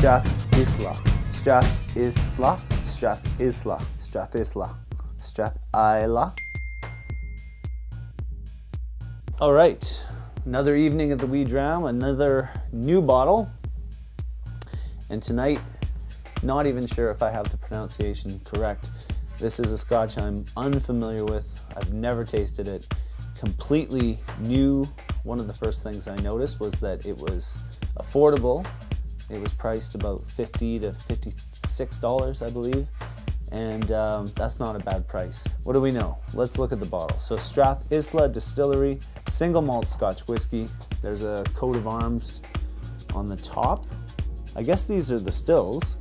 Strathisla. Strathisla. Strathisla. Strathisla. Strathisla. All right, another evening at the Wee Dram, another new bottle. And tonight, not even sure if I have the pronunciation correct. This is a Scotch I'm unfamiliar with. I've never tasted it. Completely new. One of the first things I noticed was that it was affordable. It was priced about $50 to $56, I believe. And that's not a bad price. What do we know? Let's look at the bottle. So Strathisla Distillery, single malt Scotch whiskey. There's a coat of arms on the top. I guess these are the stills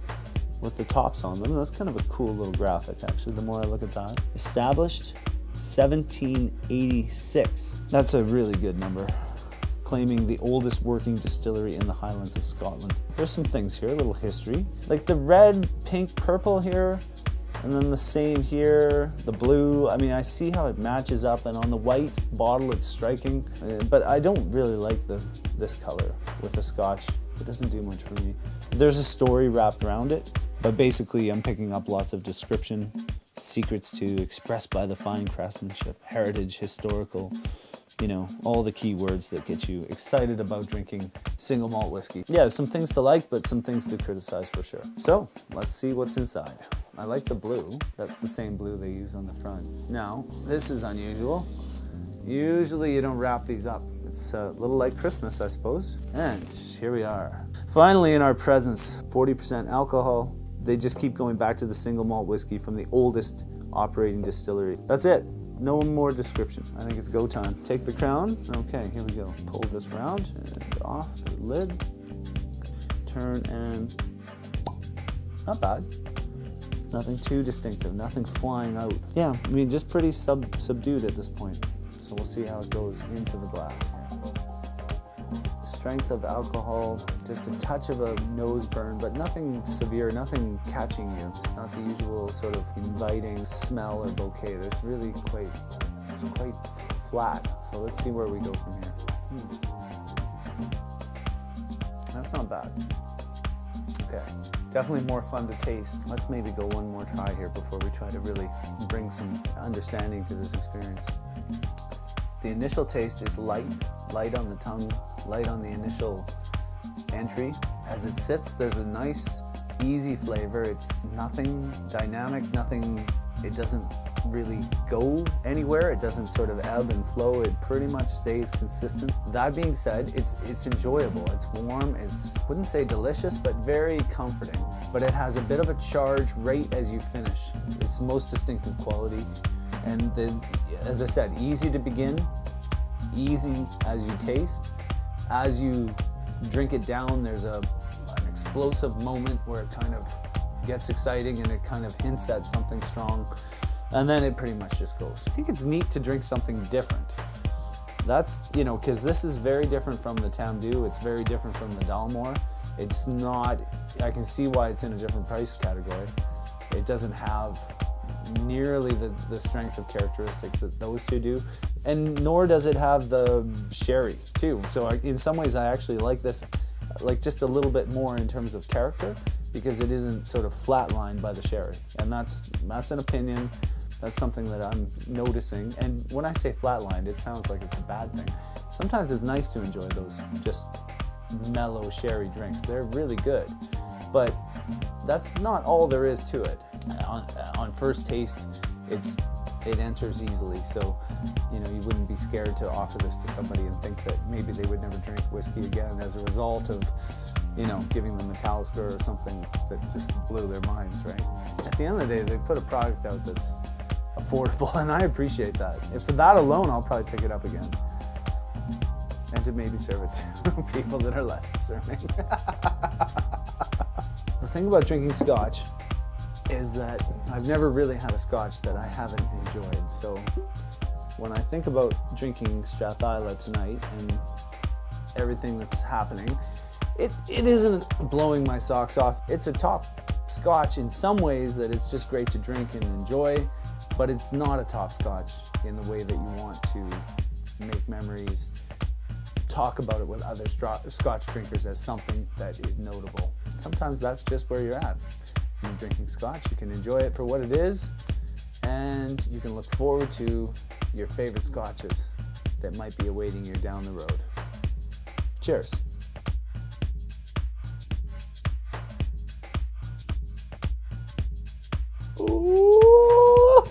with the tops on them. That's kind of a cool little graphic, actually, the more I look at that. Established 1786. That's a really good number. Claiming the oldest working distillery in the Highlands of Scotland. There's some things here, a little history. Like the red, pink, purple here, and then the same here, the blue. I mean, I see how it matches up, and on the white bottle it's striking, but I don't really like this color with the Scotch. It doesn't do much for me. There's a story wrapped around it, but basically I'm picking up lots of description, secrets to expressed by the fine craftsmanship, heritage, historical, you know, all the key words that get you excited about drinking single malt whiskey. Yeah, some things to like, but some things to criticize for sure. So let's see what's inside. I like the blue. That's the same blue they use on the front. Now, this is unusual. Usually you don't wrap these up. It's a little like Christmas, I suppose. And here we are. Finally in our presence, 40% alcohol. They just keep going back to the single malt whiskey from the oldest operating distillery. That's it. No more description. I think it's go time. Take the crown. Okay, here we go. Pull this round and off the lid. Turn and not bad. Nothing too distinctive, nothing flying out. Yeah, I mean, just pretty subdued at this point. So we'll see how it goes into the glass. Strength of alcohol, just a touch of a nose burn, but nothing severe, nothing catching you. It's not the usual sort of inviting smell or bouquet. It's really quite flat. So let's see where we go from here. That's not bad. Okay, definitely more fun to taste. Let's maybe go one more try here before we try to really bring some understanding to this experience. The initial taste is light on the tongue, light on the initial entry. As it sits, there's a nice, easy flavor. It's nothing dynamic, it doesn't really go anywhere. It doesn't sort of ebb and flow. It pretty much stays consistent. That being said, it's enjoyable. It's warm. It's, wouldn't say delicious, but very comforting. But it has a bit of a charge right as you finish. It's the most distinctive quality. And as I said, easy to begin, easy as you taste. As you drink it down, there's an explosive moment where it kind of gets exciting and it kind of hints at something strong. And then it pretty much just goes. I think it's neat to drink something different. That's, you know, because this is very different from the Tamdhu. It's very different from the Dalmore. It's not, I can see why it's in a different price category. It doesn't have nearly the strength of characteristics that those two do, and nor does it have the sherry too. So in some ways I actually like this like just a little bit more in terms of character, because it isn't sort of flatlined by the sherry. And that's an opinion. That's something that I'm noticing. And when I say flatlined, it sounds like it's a bad thing. Sometimes it's nice to enjoy those just mellow sherry drinks. They're really good, but that's not all there is to it. On first taste, it enters easily, so you know, you wouldn't be scared to offer this to somebody and think that maybe they would never drink whiskey again as a result of, you know, giving them a Talisker or something that just blew their minds, right? At the end of the day, they put a product out that's affordable, and I appreciate that. If for that alone, I'll probably pick it up again. And to maybe serve it to people that are less discerning. The thing about drinking Scotch is that I've never really had a Scotch that I haven't enjoyed. So when I think about drinking Strathisla tonight and everything that's happening, it isn't blowing my socks off. It's a top Scotch in some ways that it's just great to drink and enjoy, but it's not a top Scotch in the way that you want to make memories, talk about it with other Scotch drinkers as something that is notable. sometimes that's just where you're at. When you're drinking scotch, you can enjoy it for what it is, and you can look forward to your favorite scotches that might be awaiting you down the road. Cheers. Ooh.